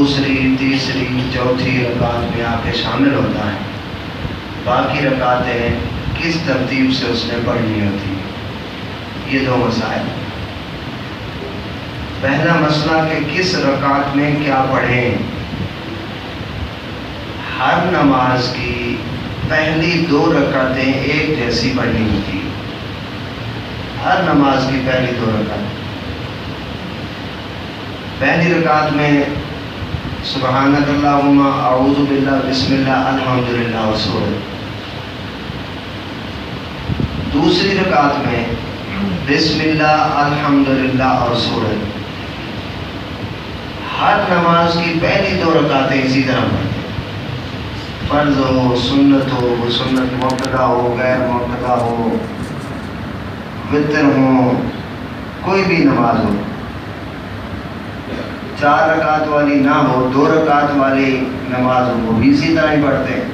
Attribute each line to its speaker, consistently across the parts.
Speaker 1: دوسری تیسری چوتھی رکعت میں آ کے شامل ہوتا ہے، باقی رکعتیں کس ترتیب سے اس نے پڑھنی ہوتی ہیں۔ یہ دو مسائل، پہلا مسئلہ کہ کس رکعت میں کیا پڑھیں۔ ہر نماز کی پہلی دو رکعتیں ایک جیسی پڑھنی ہوتی ہیں، ہر نماز کی پہلی دو رکعتیں۔ پہلی رکعت میں سبحانک اللہم اعوذ باللہ بسم اللہ الحمدللہ اور سورت۔ دوسری رکعت میں بسم اللہ الحمدللہ اور سورت۔ ہر نماز کی پہلی دو رکعتیں اسی طرح پڑھتے ہیں، فرض ہو سنت ہو، وہ سنت موقدہ ہو غیر موقدہ ہو، وتر ہو، کوئی بھی نماز ہو، 4 رکعت والی نہ ہو، 2 رکعت والی نماز ہو، وہ بھی اسی طرح ہی پڑھتے ہیں۔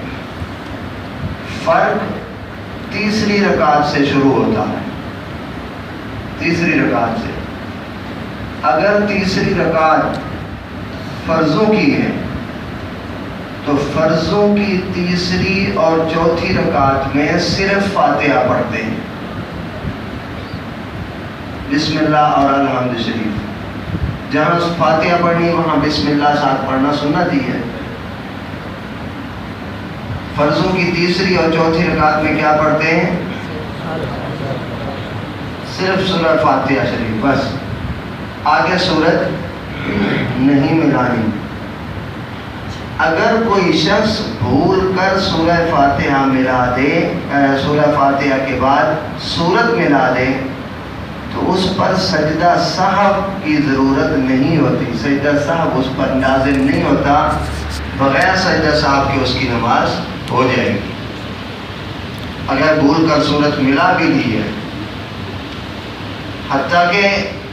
Speaker 1: فرق تیسری رکعت سے شروع ہوتا ہے، تیسری رکعت سے۔ اگر تیسری رکعت فرضوں کی ہے تو فرضوں کی تیسری اور چوتھی رکعت میں صرف فاتحہ پڑھتے ہیں، بسم اللہ اور الحمد شریف۔ جہاں فاتحہ پڑھنی وہاں بسم اللہ ساتھ پڑھنا سنت ہی ہے۔ فرضوں کی تیسری اور چوتھی رکعت میں کیا پڑھتے ہیں؟ صرف سورہ فاتحہ شریف، بس آگے سورت نہیں ملانی۔ اگر کوئی شخص بھول کر سورہ فاتحہ ملا دے، سورہ فاتحہ کے بعد سورت ملا دے تو اس پر سجدہ سہو کی ضرورت نہیں ہوتی، سجدہ سہو اس پر نازل نہیں ہوتا، بغیر سجدہ سہو کے اس کی نماز ہو جائے گی۔ اگر بھول کر سورت ملا بھی دی ہے، حتیٰ کہ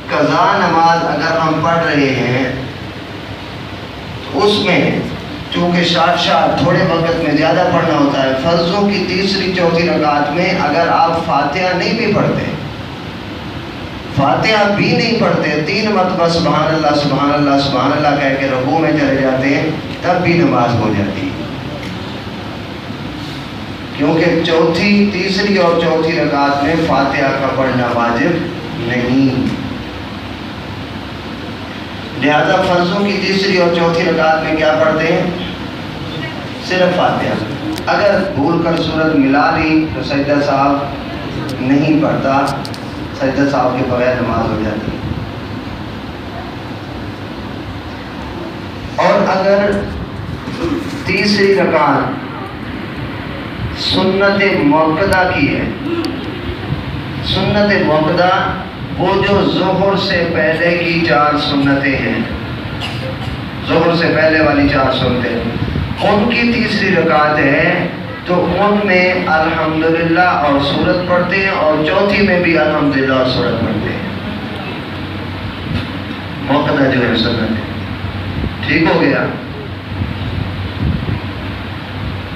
Speaker 1: قضا نماز اگر ہم پڑھ رہے ہیں تو اس میں چونکہ شارٹ تھوڑے وقت میں زیادہ پڑھنا ہوتا ہے، فرضوں کی تیسری چوتھی رکعت میں اگر آپ فاتحہ نہیں بھی پڑھتے، فاتحہ بھی نہیں پڑھتے، 3 مرتبہ سبحان اللہ سبحان اللہ سبحان اللہ کہہ کے رکوع میں چلے جاتے ہیں، تب بھی نماز ہو جاتی ہے، کیونکہ تیسری اور چوتھی رکعت میں فاتحہ کا پڑھنا واجب نہیں۔ لہذا فرضوں کی تیسری اور چوتھی رکعت میں کیا پڑھتے ہیں؟ صرف فاتحہ۔ اگر بھول کر سورت ملا لی تو سجدہ سہو نہیں پڑھتا، سجدہ سہو کے بغیر نماز ہو جاتی ہے۔ اور اگر تیسری رکعت سنت موقدہ کی ہے، سنت موقدہ وہ جو ظہر سے پہلے کی 4 سنتیں ہیں، ظہر سے پہلے والی 4 سنتیں، ان کی تیسری رکعت ہے تو ان میں الحمدللہ اور سورت پڑھتے ہیں، اور چوتھی میں بھی الحمدللہ اور سورت پڑھتے ہیں۔ موقدہ جو ہے سنت ہے، ٹھیک ہو گیا؟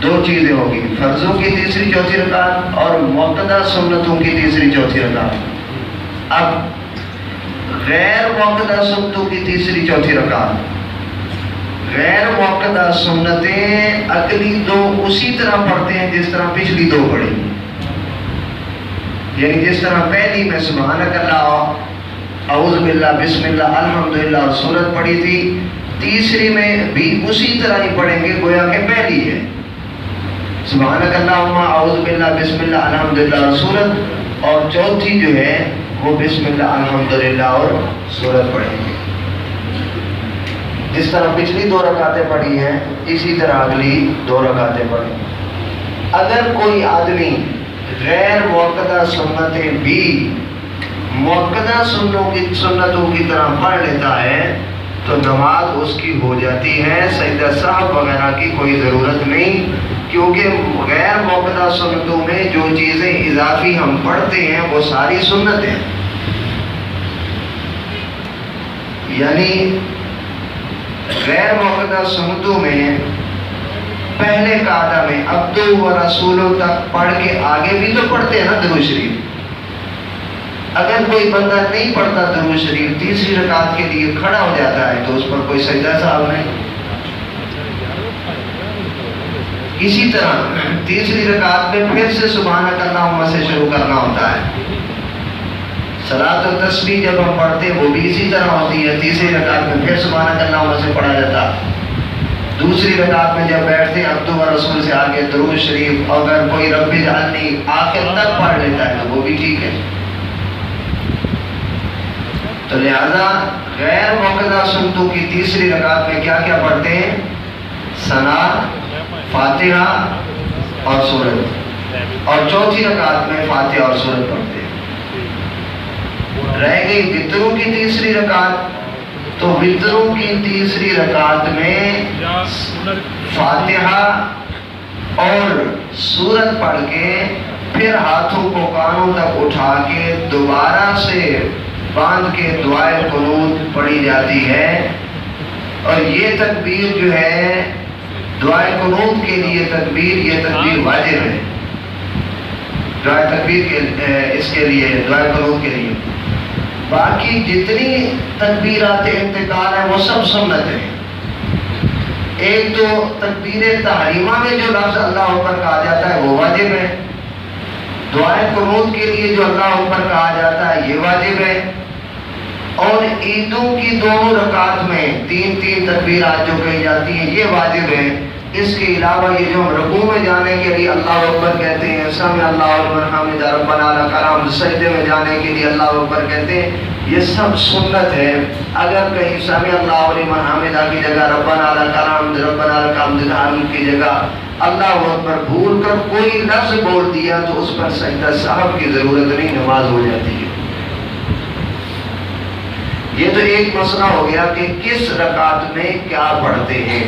Speaker 1: 2 چیزیں ہوگی، فرضوں کی تیسری چوتھی رکعت اور موقدہ سنتوں کی تیسری چوتھی رکعت۔ اب غیر موقدہ سنتوں کی تیسری چوتھی رکعت، غیر موقدہ سنتیں اگلی 2 اسی طرح پڑھتے ہیں جس طرح پچھلی 2 پڑھی، یعنی جس طرح پہلی میں سبحانک اللہ اعوذ باللہ بسم اللہ الحمدللہ اور سورت پڑھی تھی، تیسری میں بھی اسی طرح ہی پڑھیں گے گویا کہ پہلی ہے، سبحانک اللہم اعوذ باللہ بسم اللہ الحمدللہ اور سورت، اور چوتھی جو ہے وہ بسم اللہ الحمدللہ اور سورت پڑھیں گے۔ جس طرح پچھلی 2 رکعتیں پڑھی ہیں اسی طرح اگلی 2 رکعتیں پڑھی۔ اگر کوئی آدمی غیر موقدہ سنتیں بھی موقدہ سنتوں کی طرح پڑھ لیتا ہے تو نماز اس کی ہو جاتی ہے، سجدہ سہو وغیرہ کی کوئی ضرورت نہیں، کیونکہ غیر موقدہ سنتوں میں جو چیزیں اضافی ہم پڑھتے ہیں وہ ساری سنت ہیں۔ یعنی غیر موقدہ سنتوں میں پہلے قاعدہ میں عبدو و رسولوں تک پڑھ کے آگے بھی تو پڑھتے ہیں نا درود شریف، اگر کوئی بندہ نہیں پڑھتا درود شریف، تیسری رکعت کے لیے کھڑا ہو جاتا ہے تو اس پر کوئی سجدہ ثواب نہیں۔ اسی طرح تیسری رکعت میں پھر سے سبحانک اللہم سے شروع کرنا ہوتا ہے۔ صلاۃ و تسبیح جب ہم پڑھتے ہیں وہ بھی اسی طرح ہوتی ہے، تیسری رکعت میں پھر سبحانک اللہم سے پڑھا جاتا۔ دوسری رکعت میں جب بیٹھتے ہیں عبد و رسول سے آگے درود شریف اگر کوئی رب اجعلنی آخر تک پڑھ لیتا ہے تو وہ بھی ٹھیک ہے۔ تو لہذا غیر موقدہ سنتوں کی تیسری رکعت میں کیا کیا پڑھتے ہیں؟ ثنا، فاتحہ اور سورت، اور چوتھی رکعت میں فاتحہ اور سورت پڑھتے ہیں۔ رہ گئی وتروں کی تیسری رکعت، تو وتروں کی تیسری رکعت میں فاتحہ اور سورت پڑھ کے پھر ہاتھوں کو کانوں تک اٹھا کے دوبارہ سے باندھ کے دعائے قنوت پڑھی جاتی ہے۔ اور یہ تکبیر جو ہے دعائے قنوت کے لیے تکبیر، یہ تکبیر واجب ہے دعائے تکبیر کے اس کے لیے دعائے قنوت کے لیے۔ باقی جتنی تکبیرات انتقال ہیں وہ سب سنت ہیں۔ ایک تو تکبیر تحریمہ میں جو لفظ اللہ اکبر کہا جاتا ہے وہ واجب ہے، دعائے قنوت کے لیے جو اللہ اکبر کہا جاتا ہے یہ واجب ہے، اور عیدوں کی دونوں رکعت میں تین تین تکبیرات جو کہی جاتی ہیں یہ واجب ہے۔ اس کے علاوہ یہ جو ہم رکوع میں جانے کے لیے اللہ اکبر کہتے ہیں، سمع اللہ لمن حمدہ ربنا لک الحمد، سجدے میں جانے کے لیے اللہ اکبر کہتے ہیں، یہ سب سنت ہے۔ اگر کہیں سمع اللہ لمن حمدہ کی جگہ ربنا لک الحمد، ربنا لک الحمد کی جگہ اللہ اکبر بھول کر کوئی لفظ بول دیا تو اس پر سجدہ صاحب کی ضرورت نہیں، نماز ہو جاتی ہے۔ یہ تو ایک مسئلہ ہو گیا کہ کس رکعت میں کیا پڑھتے ہیں،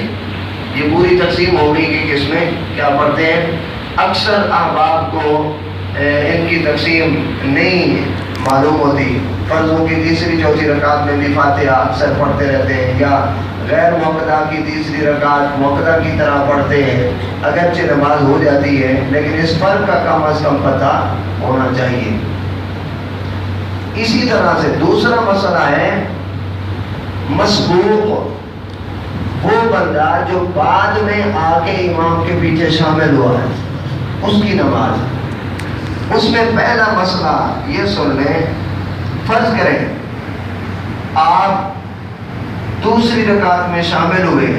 Speaker 1: یہ پوری تقسیم ہو گئی کہ کس میں کیا پڑھتے ہیں۔ اکثر احباب کو ان کی تقسیم نہیں معلوم ہوتی، فرضوں کی تیسری چوتھی رکعت میں بھی فاتحہ اکثر پڑھتے رہتے ہیں، یا غیر موقدہ کی تیسری رکعت موقدہ کی طرح پڑھتے ہیں، اگرچہ نماز ہو جاتی ہے لیکن اس فرق کا کم از کم پتہ ہونا چاہیے۔ اسی طرح سے دوسرا مسئلہ ہے مسبوق، وہ بندہ جو بعد میں آ کے امام کے پیچھے شامل ہوا ہے اس کی نماز۔ اس میں پہلا مسئلہ یہ سن لیں، فرض کریں آپ دوسری رکعت میں شامل ہوئے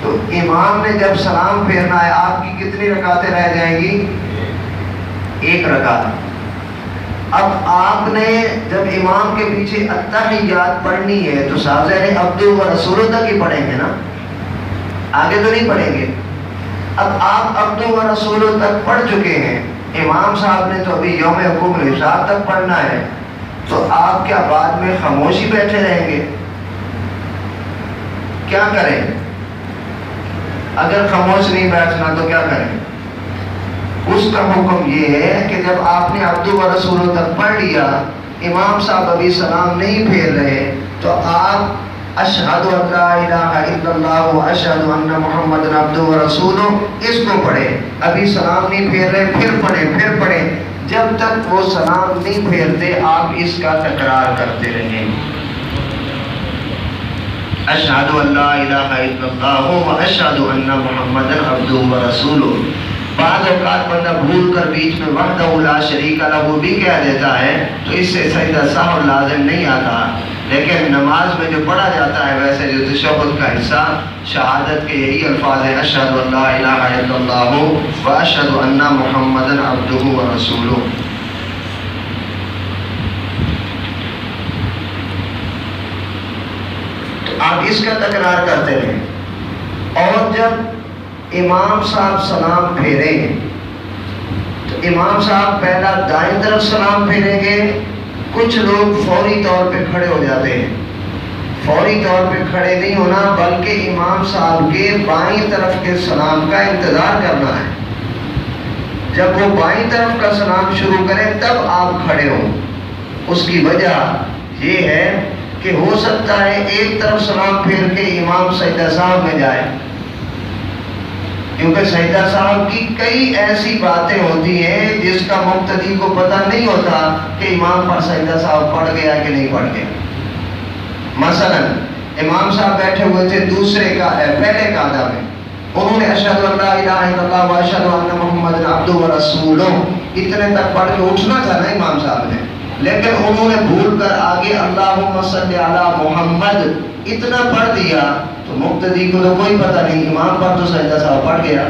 Speaker 1: تو امام نے جب سلام پھیرنا ہے آپ کی کتنی رکعتیں رہ جائیں گی؟ ایک رکعت۔ اب آپ نے جب امام کے پیچھے التحیات پڑھنی ہے تو صاحب عبد و رسول تک ہی پڑھیں گے نا، آگے تو نہیں پڑھیں گے۔ اب آپ عبد و رسول تک پڑھ چکے ہیں، امام صاحب نے تو ابھی یوم حکم الارشاد تک پڑھنا ہے، تو آپ کیا بعد میں خاموشی بیٹھے رہیں گے؟ کیا کریں؟ اگر خاموش نہیں بیٹھنا تو کیا کریں؟ اس کا حکم یہ ہے کہ جب آپ نے عبد و رسول تک پڑھ لیا، امام صاحب ابھی سلام نہیں پھیر رہے، تو آپ اشہد ان لا الہ الا اللہ و اشہد ان محمد عبدہ و رسولہ اس کو پڑھیں۔ ابھی سلام نہیں پھیر رہے پھر پڑھیں، جب تک وہ سلام نہیں پھیرتے آپ اس کا تکرار کرتے رہیں۔ اشہد ان لا الہ الا اللہ و اشہد ان محمد عبدہ و رسولہ۔ بعض اوقات بندہ بھول کر بیچ میں وحدہ لا شریک لہ بھی کہہ دیتا ہے تو اس سے سجدہ سہو لازم نہیں آتا، لیکن نماز میں جو پڑھا جاتا ہے ویسے جو تشہد کا حصہ شہادت کے یہی الفاظ ہیں، اشہد ان لا الہ الا اللہ و اشہد ان محمد عبدہ و رسولہ۔ آپ اس کا تکرار کرتے رہیں، اور جب امام صاحب سلام پھیریں تو امام صاحب پہلا دائیں طرف سلام پھیریں گے، کچھ لوگ فوری طور پہ کھڑے ہو جاتے ہیں، فوری طور پہ کھڑے نہیں ہونا بلکہ امام صاحب کے بائیں طرف کے سلام کا انتظار کرنا ہے، جب وہ بائیں طرف کا سلام شروع کریں تب آپ کھڑے ہوں۔ اس کی وجہ یہ ہے کہ ہو سکتا ہے ایک طرف سلام پھیر کے امام سجدہ صاحب میں جائے، کیونکہ سجدہ صاحب کی کئی ایسی باتیں ہوتی ہیں جس کا مقتدی کو پتہ نہیں ہوتا کہ امام پر سجدہ صاحب پڑھ گیا کہ نہیں پڑھ گیا۔ مثلا امام صاحب بیٹھے ہوئے تھے پہلے قعدہ میں، انہوں نے اشہد ان لا الہ الا اللہ و اشہد ان محمد عبدہ و رسولہ اتنے تک پڑھ کے اٹھنا تھا نا امام صاحب نے، لیکن انہوں نے بھول کر آگے اللہم صلی علی محمد اتنا پڑھ دیا تو مقتدی کو تو کوئی پتہ نہیں، امام پر تو سجدہ صاحب پڑھ گیا۔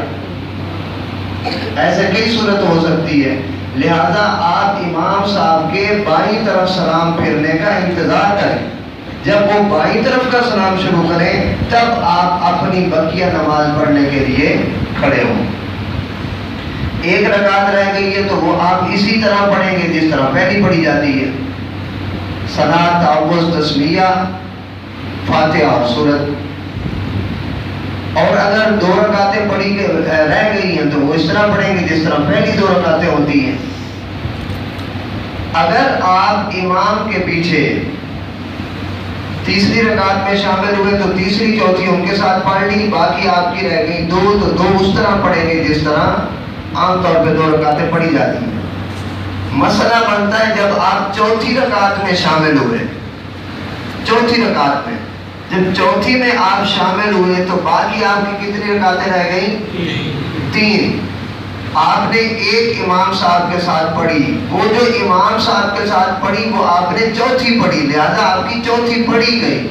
Speaker 1: ایسے کئی صورت ہو سکتی ہے، لہذا آپ امام صاحب کے بائیں طرف سلام پھیرنے کا انتظار کریں، جب وہ بائیں طرف کا سلام شروع کریں تب آپ اپنی بقیہ نماز پڑھنے کے لیے کھڑے ہوں۔ ایک رکعت رہ گئی ہے تو وہ آپ اسی طرح پڑھیں گے جس طرح پہلی پڑھی جاتی ہے، ثنا، تعوذ، تسمیہ، فاتحہ اور سورت۔ اور اگر 2 رکعتیں رہ گئی ہیں تو وہ اس طرح پڑھیں گے جس طرح پہلی 2 رکعتیں ہوتی ہیں۔ اگر آپ امام کے پیچھے تیسری رکعت میں شامل ہوئے تو تیسری چوتھی ان کے ساتھ پڑھ لی، باقی آپ کی رہ گئی 2 تو 2 اس طرح پڑھیں گے جس طرح عام طور پہ 2 رکعتیں پڑھی جاتی ہیں۔ مسئلہ بنتا ہے جب آپ چوتھی رکعت میں شامل ہوئے، چوتھی رکعت میں جب چوتھی میں آپ شامل ہوئے تو باقی آپ کی کتنی رکعتیں رہ گئیں؟ 3۔ آپ نے ایک امام صاحب کے ساتھ پڑھی، وہ جو امام صاحب کے ساتھ پڑھی وہ آپ نے چوتھی پڑھی، لہذا آپ کی چوتھی پڑھی گئی،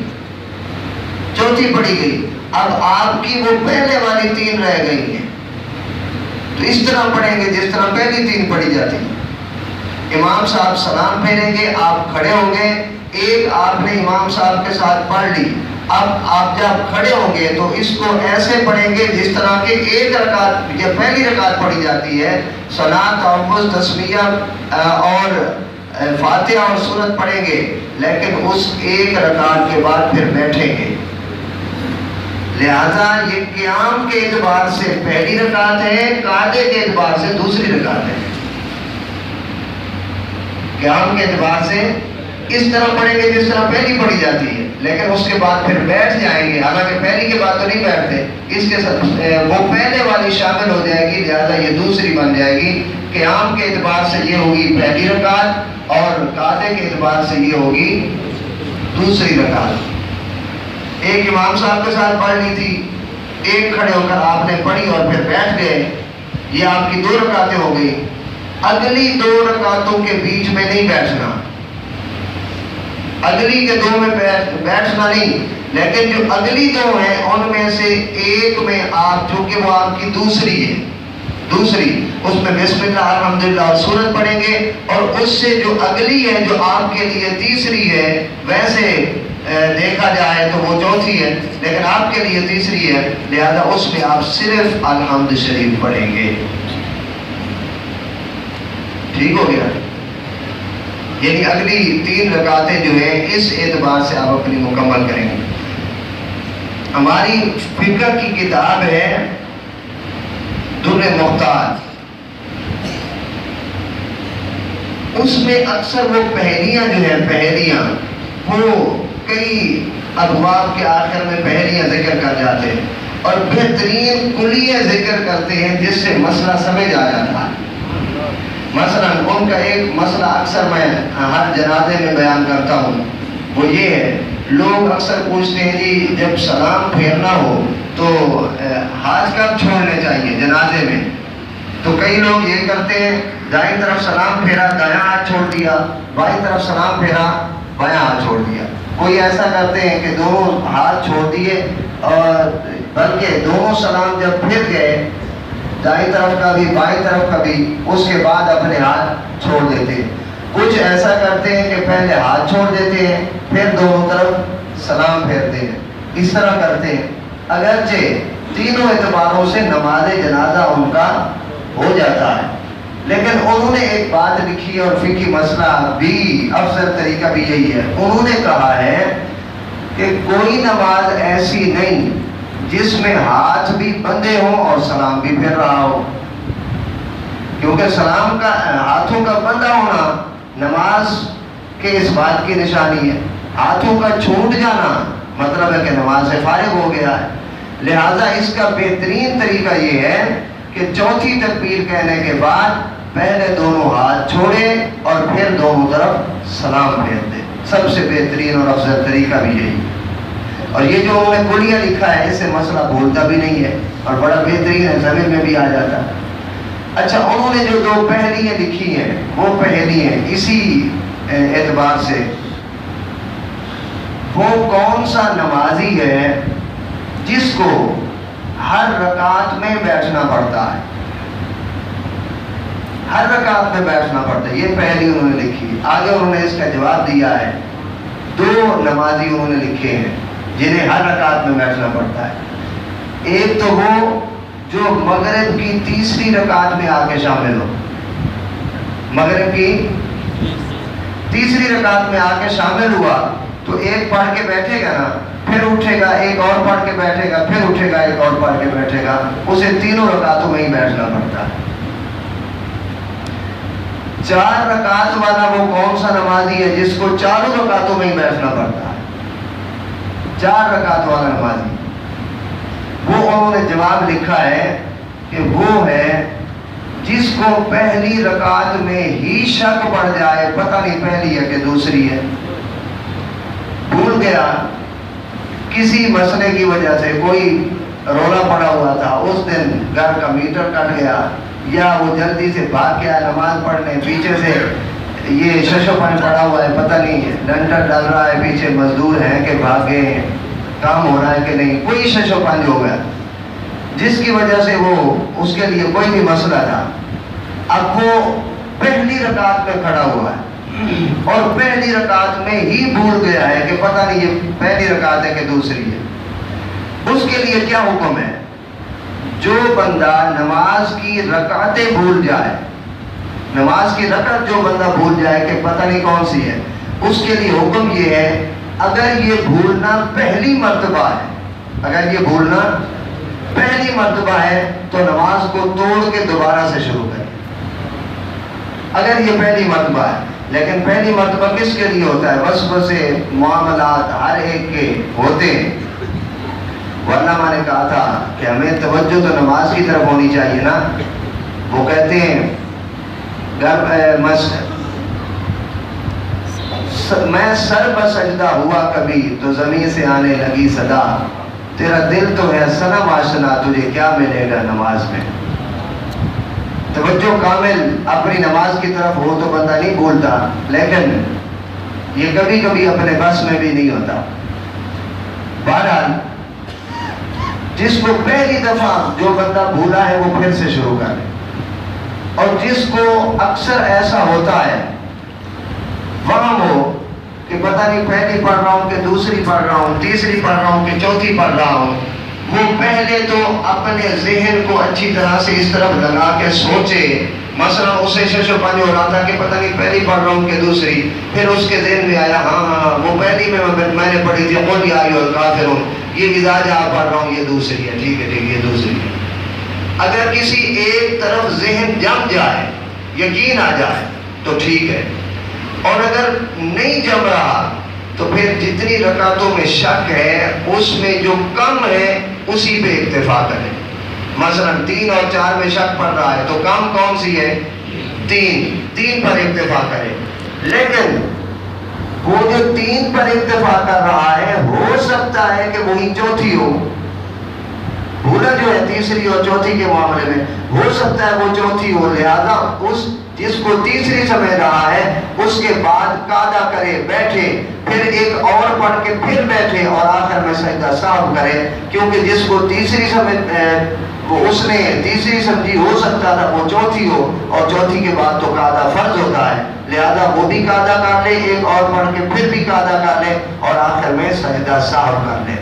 Speaker 1: چوتھی پڑھی گئی۔ اب آپ کی وہ پہلے والی 3 رہ گئی ہیں تو اس طرح پڑھیں گے جس طرح پہلی 3 پڑھی جاتی ہیں۔ امام صاحب سلام پھیریں گے، آپ کھڑے ہوں گے، ایک آپ نے امام صاحب کے ساتھ پڑھ لی، اب آپ جب کھڑے ہوں گے تو اس کو ایسے پڑھیں گے جس طرح کہ ایک رکعت یا پہلی رکعت پڑھی جاتی ہے، صلاۃ، تعوذ، تسمیہ اور فاتحہ اور سورت پڑھیں گے، لیکن اس ایک رکعت کے بعد پھر بیٹھیں گے۔ لہذا یہ قیام کے اعتبار سے پہلی رکعت ہے، قعدے کے اعتبار سے دوسری رکعت ہے۔ قیام کے اعتبار سے اس طرح پڑھیں گے جس طرح پہلی پڑھی جاتی ہے، لیکن اس کے بعد پھر بیٹھ جائیں گے، حالانکہ پہلی کے بعد تو نہیں بیٹھتے، اس کے ساتھ وہ پہلے والی شامل ہو جائے گی، لہذا یہ دوسری بن جائے گی۔ قیام کے اعتبار سے یہ ہوگی پہلی رکعت اور قعدے کے اعتبار سے یہ ہوگی دوسری رکعت۔ ایک امام صاحب کے ساتھ پڑھ لی تھی، ایک کھڑے ہو کر آپ نے پڑھی اور پھر بیٹھ گئے، یہ آپ کی 2 رکعتیں ہو گئی۔ اگلی 2 رکعتوں کے بیچ میں نہیں بیٹھنا، اگلی کے 2 میں بیٹھنا نہیں، لیکن جو اگلی 2 ہیں ان میں سے ایک میں آپ، چونکہ وہ آپ کی دوسری ہے، دوسری اس میں بسم اللہ الحمدللہ اور سورت پڑھیں گے، اور اس سے جو اگلی ہے جو آپ کے لیے تیسری ہے، ویسے دیکھا جائے تو وہ چوتھی ہے لیکن آپ کے لیے تیسری ہے، لہذا اس میں آپ صرف الحمد شریف پڑھیں گے۔ ٹھیک ہو گیا؟ یعنی اگلی 3 رکعتیں جو ہیں اس اعتبار سے آپ اپنی مکمل کریں گے۔ ہماری فقہ کی کتاب ہے در محتاج، اس میں اکثر وہ پہلیاں جو ہیں، پہلیاں وہ کئی ابواب کے آخر میں پہلیاں ذکر کر جاتے ہیں اور بہترین کلیہ ذکر کرتے ہیں جس سے مسئلہ سمجھ آ جاتا ہے۔ مثلا ان کا ایک مسئلہ اکثر میں ہر جنازے میں بیان کرتا ہوں، وہ یہ ہے، لوگ اکثر پوچھتے ہیں جی جب سلام پھیرنا ہو تو ہاتھ کب چھوڑنے چاہیے جنازے میں؟ تو کئی لوگ یہ کرتے ہیں، دائیں طرف سلام پھیرا دایاں ہاتھ چھوڑ دیا، بائیں طرف سلام پھیرا بایاں ہاتھ چھوڑ دیا۔ کوئی ایسا کرتے ہیں کہ دونوں ہاتھ چھوڑ دیے اور بلکہ دونوں سلام جب پھر گئے، دائیں طرف کا بھی بائیں طرف کا بھی، اس کے بعد اپنے ہاتھ چھوڑ دیتے ہیں۔ کچھ ایسا کرتے ہیں کہ پہلے ہاتھ چھوڑ دیتے ہیں پھر دونوں طرف سلام پھیرتے ہیں، اس طرح کرتے ہیں۔ اگرچہ تینوں اعتباروں سے نماز جنازہ ان کا ہو جاتا ہے، لیکن انہوں نے ایک بات لکھی اور فقہی مسئلہ بھی، افضل طریقہ بھی یہی ہے، انہوں نے کہا ہے کہ کوئی نماز ایسی نہیں جس میں ہاتھ بھی بندھے ہوں اور سلام بھی پھر رہا ہو، کیونکہ سلام کا ہاتھوں کا بندھا ہونا نماز کے اس بات کی نشانی ہے، ہاتھوں کا چھوٹ جانا مطلب ہے کہ نماز سے فارغ ہو گیا ہے۔ لہذا اس کا بہترین طریقہ یہ ہے کہ چوتھی تکبیر کہنے کے بعد پہلے دونوں ہاتھ چھوڑے اور پھر دونوں طرف سلام بھیج دے. سب سے بہترین اور افضل طریقہ بھی یہی. اور یہ جو انہوں نے کلیہ لکھا ہے اس سے مسئلہ بھولتا بھی نہیں ہے اور بڑا بہترین ہے، زمین میں بھی آ جاتا ہے. اچھا، انہوں نے جو دو پہلیاں لکھی ہیں وہ پہلی ہیں اسی اعتبار سے، وہ کون سا نمازی ہے جس کو ہر رکعت میں بیٹھنا پڑتا ہے، ہر رکعت میں بیٹھنا پڑتا ہے. یہ پہلی انہوں نے لکھی. آگے انہوں نے اس کا جواب دیا ہے. دو نمازی انہوں نے لکھے ہیں جنہیں ہر رکعت میں بیٹھنا پڑتا ہے. ایک تو وہ جو مغرب کی تیسری رکعت میں آ کے شامل ہو، مغرب کی تیسری رکعت میں آ کے شامل ہوا تو ایک پڑھ کے بیٹھے گا نا، پھر اٹھے گا، ایک اور پڑھ کے بیٹھے گا، پھر اٹھے گا، ایک اور پڑھ کے بیٹھے گا. اسے تینوں رکعتوں میں ہی بیٹھنا پڑتا ہے. چار رکعت والا وہ کون سا نمازی ہے جس کو چاروں رکعتوں میں ہی بیٹھنا پڑتا ہے؟ چار رکعت والا نمازی، وہ انہوں نے جواب لکھا ہے کہ وہ ہے جس کو پہلی رکعت میں ہی شک پڑ جائے، پتہ نہیں پہلی ہے کہ دوسری ہے، بھول گیا کسی مسئلے کی وجہ سے، کوئی رولا پڑا ہوا تھا اس دن، گھر کا میٹر کٹ گیا یا وہ جلدی سے بھاگ گیا نماز پڑھنے، پیچھے سے یہ ششو پن پڑا ہوا ہے، پتہ نہیں ہے، ڈنڈا ڈال رہا ہے، پیچھے مزدور ہیں کہ بھاگے ہیں، کام ہو رہا ہے کہ نہیں، کوئی ششو پن ہو گیا جس کی وجہ سے وہ اس کے لیے کوئی بھی مسئلہ تھا. اب وہ پہلی رکعت میں کھڑا ہوا ہے اور پہلی رکعت میں ہی بھول گیا ہے کہ پتہ نہیں یہ پہلی رکعت ہے کہ دوسری ہے. اس کے لیے کیا حکم ہے؟ جو بندہ نماز کی رکعتیں بھول جائے، نماز کی رکعت جو بندہ بھول جائے کہ پتہ نہیں کون سی ہے، اس کے لیے حکم یہ ہے اگر یہ بھولنا پہلی مرتبہ ہے، اگر یہ بھولنا پہلی مرتبہ ہے تو نماز کو توڑ کے دوبارہ سے شروع کرے. اگر یہ پہلی مرتبہ ہے، لیکن پہلی مرتبہ کس کے لیے ہوتا ہے؟ وسوسے معاملات ہر ایک کے ہوتے ہیں. ورنہ میں نے کہا تھا کہ ہمیں توجہ تو نماز کی طرف ہونی چاہیے نا. وہ کہتے ہیں میں سر بسجدہ ہوا کبھی تو زمین سے آنے لگی صدا، تیرا دل تو ہے صنم آشنا، تجھے کیا ملے گا نماز میں. توجہ کامل اپنی نماز کی طرف ہو تو بندہ نہیں بھولتا، لیکن یہ کبھی کبھی اپنے بس میں بھی نہیں ہوتا. بہرحال جس کو پہلی دفعہ جو بندہ بھولا ہے وہ پھر سے شروع کرے، اور جس کو اکثر ایسا ہوتا ہے وہم ہو کہ پتہ نہیں پہلی پڑھ رہا ہوں کہ دوسری پڑھ رہا ہوں، تیسری پڑھ رہا ہوں کہ چوتھی پڑھ رہا ہوں، وہ پہلے تو اپنے ذہن کو اچھی طرح سے اس طرف لگا کے سوچے. مثلا اسے ششو پانی ہو رہا تھا کہ پتہ نہیں پہلی پڑھ رہا ہوں کہ دوسری، پھر اس کے ذہن میں آیا ہاں وہ پہلی میں نے پڑھی تھی قل یا ایھا الکافرون، یہ اذا جاء پڑھ رہا ہوں یہ دوسری ہے، ٹھیک ہے یہ دوسری ہے. اگر کسی ایک طرف ذہن جم جائے، یقین آ جائے تو ٹھیک ہے، اور اگر نہیں جم رہا تو پھر جتنی رکعتوں میں شک ہے اس میں جو کم ہے اسی پہ اکتفا کریں. مثلا 3 اور 4 میں شک پڑ رہا ہے تو کم کون سی ہے؟ 3 پر اکتفا کریں. لیکن وہ جو 3 پر اکتفا کر رہا ہے ہو سکتا ہے کہ وہی چوتھی ہو، بھولا جو ہے تیسری اور چوتھی کے معاملے میں ہو سکتا ہے وہ چوتھی ہو. لہذا اس جس کو تیسری سمجھ رہا ہے اس کے بعد قاعدہ کرے، بیٹھے، پھر ایک اور پڑھ کے پھر بیٹھے اور آخر میں سجدہ سہو کرے. کیونکہ جس کو تیسری وہ اس نے تیسری سمجھی ہو سکتا تھا وہ چوتھی ہو، اور چوتھی کے بعد تو قاعدہ فرض ہوتا ہے، لہذا وہ بھی قاعدہ کر لے، ایک اور پڑھ کے پھر بھی قاعدہ کر لے اور آخر میں سجدہ سہو کر لے.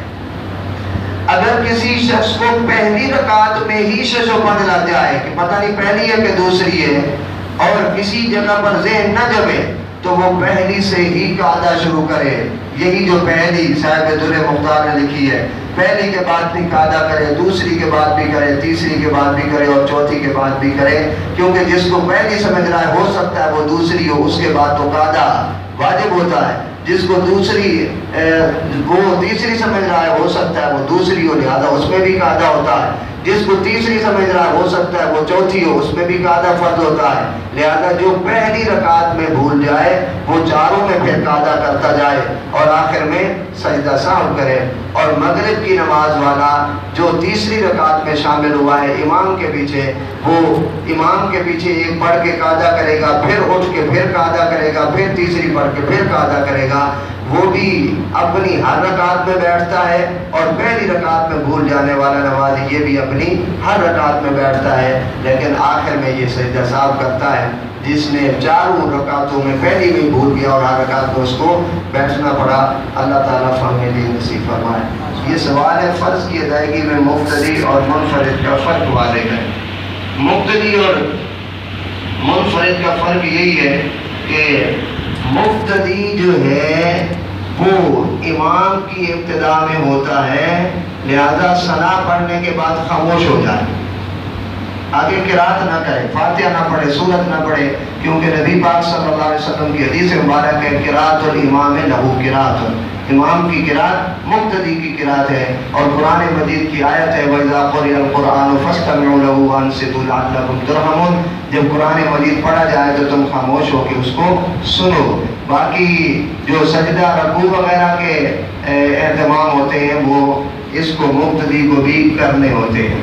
Speaker 1: اگر کسی شخص کو پہلی رکعت میں ہی ششو پڑھ لگ جائے کہ پتہ نہیں پہلی ہے کہ دوسری ہے، اور کسی جگہ پر ذہن نہ جمے تو وہ پہلی سے ہی قاعدہ شروع کرے. یہی جو پہلی صاحب در مختار نے لکھی ہے، پہلی کے بعد بھی قاعدہ کرے، دوسری کے بعد بھی کرے، تیسری کے بعد بھی کرے اور چوتھی کے بعد بھی کرے. کیونکہ جس کو پہلی سمجھ رہا ہے ہو سکتا ہے وہ دوسری ہو، اس کے بعد تو قاعدہ واجب ہوتا ہے. جس کو دوسری وہ تیسری سمجھ رہا ہے، ہو سکتا ہے وہ دوسری ہو، لہذا اس میں بھی قاعدہ ہوتا ہے. جس کو تیسری سمجھ رہا ہے، ہو سکتا ہے وہ چوتھی ہو، اس میں بھی قاعدہ فرض ہوتا ہے. لہذا جو پہلی رکعت میں بھول جائے وہ چاروں میں پھر قاعدہ کرتا جائے اور آخر میں سجدہ سہو کرے. اور مغرب کی نماز والا جو تیسری رکعت میں شامل ہوا ہے امام کے پیچھے، وہ امام کے پیچھے ایک پڑھ کے قاعدہ کرے گا، پھر اٹھ کے پھر قاعدہ کرے گا، پھر تیسری پڑھ کے پھر قاعدہ کرے گا. وہ بھی اپنی ہر رکعت میں بیٹھتا ہے، اور پہلی رکعت میں بھول جانے والا نمازی یہ بھی اپنی ہر رکعت میں بیٹھتا ہے، لیکن آخر میں یہ سجدہ سہو کرتا ہے. جس نے چاروں رکعتوں میں پہلی میں بھول گیا اور ہر رکعت میں اس کو بیٹھنا پڑا. اللہ تعالیٰ فہم دین نصیب فرمائے. یہ سوال ہے فرض کی ادائیگی میں مقتدی اور منفرد کا فرق واضح ہے. مقتدی اور منفرد کا فرق یہی ہے کہ مقتدی جو ہے وہ امام کی ابتدا میں ہوتا ہے، لہذا ثنا پڑھنے کے بعد خاموش ہو جائے، آگے قرات نہ کرے، فاتحہ نہ پڑھے، سورت نہ پڑھے، کیونکہ نبی پاک صلی اللہ علیہ وسلم کی حدیث مبارک ہے قرات الامام لہو قرات، امام کی قرات مقتدی کی قرات ہے. اور قرآن مجید کی آیت ہے وَإِذَا قُرِئَ الْقُرْآنُ فَاسْتَمِعُوا لَهُ وَأَنصِتُوا لَعَلَّكُمْ تُرْحَمُونَ. جب قرآن مجید پڑھا جائے تو تم خاموش ہو کے اس کو سنو. باقی جو سجدہ رکوع وغیرہ کے اہتمام ہوتے ہیں وہ اس کو مقتدی کو بھی کرنے ہوتے ہیں.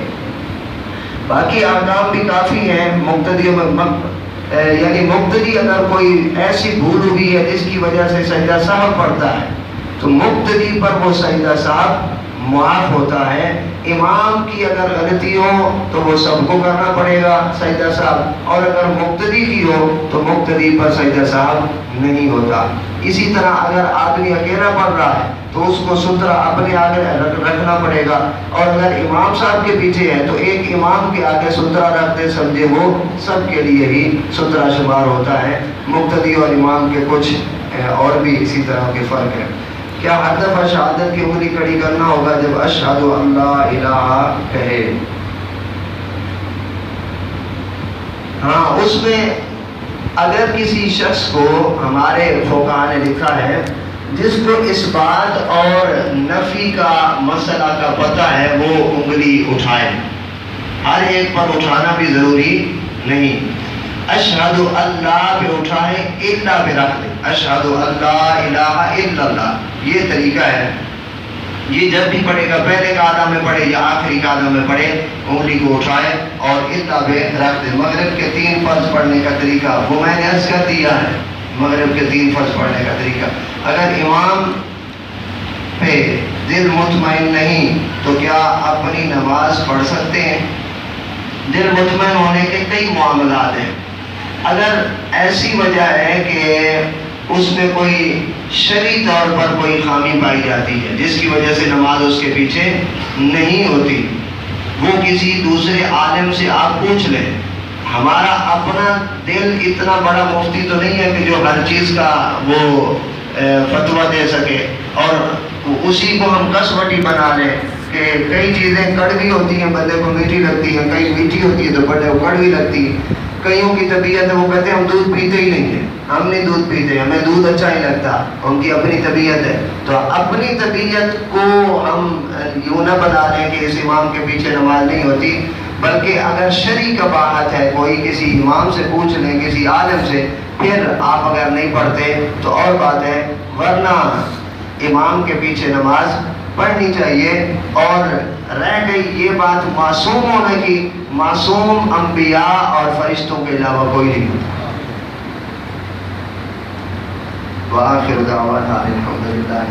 Speaker 1: باقی احکام بھی کافی ہیں مقتدی یعنی مقتدی اگر کوئی ایسی بھول ہوئی ہے جس کی وجہ سے سجدہ سہو پڑتا ہے تو مقتدی پر وہ سجدہ سہو معاف ہوتا ہے. امام کی اگر غلطی ہو تو وہ سب کو کرنا پڑے گا سجدہ سہو، اور اگر مقتدی کی ہو تو مقتدی پر سجدہ سہو نہیں ہوتا. اسی طرح اگر آدمی اکیلا پڑھ رہا ہے تو اس کو سترہ اپنے آگے رکھنا پڑے گا، اور اگر امام صاحب کے پیچھے ہے تو ایک امام کے آگے سترہ رکھتے سمجھے وہ سب کے لیے ہی سترہ شمار ہوتا ہے. مقتدی اور امام کے کچھ اور بھی اسی طرح کے فرق ہے. کیا ہر دفعہ شہادت کی انگلی کڑی کرنا ہوگا جب اشہد ان لا الہ کہے؟ ہاں، اس میں اگر کسی شخص کو ہمارے فقہاء نے لکھا ہے جس کو اس بات اور نفی کا مسئلہ کا پتہ ہے وہ انگلی اٹھائے. ہر ایک پر اٹھانا بھی ضروری نہیں. اشہد اللہ پہ اٹھائے، الا پہ رکھ دے. اشہد اللہ الہ الا اللہ یہ طریقہ ہے. یہ جب بھی پڑھے گا پہلے قاعدہ میں پڑھے یا آخری قاعدہ میں پڑھے انگلی کو اٹھائے اور الا پہ رکھ دے. مغرب کے 3 فرض پڑھنے کا طریقہ وہ میں نے عرض کر دیا ہے. مغرب کے 3 فرض پڑھنے کا طریقہ، اگر امام پہ دل مطمئن نہیں تو کیا اپنی نماز پڑھ سکتے ہیں؟ دل مطمئن ہونے کے کئی معاملات ہیں. اگر ایسی وجہ ہے کہ اس میں کوئی شرعی طور پر کوئی خامی پائی جاتی ہے جس کی وجہ سے نماز اس کے پیچھے نہیں ہوتی، وہ کسی دوسرے عالم سے آپ پوچھ لیں. ہمارا اپنا دل اتنا بڑا مفتی تو نہیں ہے کہ جو ہر چیز کا وہ فتویٰ دے سکے اور اسی کو ہم کسوٹی بنا لیں کہ کئی چیزیں کڑوی ہوتی ہیں بندے کو میٹھی لگتی ہیں، کئی میٹھی ہوتی ہے تو بندے کو کڑوی لگتی ہے. کئیوں کی طبیعت ہے وہ کہتے ہیں ہم دودھ پیتے ہی نہیں ہیں، ہم نہیں دودھ پیتے، ہمیں دودھ اچھا ہی لگتا. ان کی اپنی طبیعت ہے. تو اپنی طبیعت کو ہم یوں نہ بنا لیں کہ اس امام کے پیچھے نماز نہیں ہوتی، بلکہ اگر شرعی قباحت ہے کوئی کسی امام سے پوچھ لیں، کسی عالم سے، پھر آپ اگر نہیں پڑھتے تو اور بات ہے، ورنہ امام کے پیچھے نماز پڑھنی چاہیے. اور رہ گئی یہ بات معصوم ہونے کی، معصوم انبیاء اور فرشتوں کے علاوہ کوئی نہیں ہوتا. وآخر دعوانا الحمدللہ.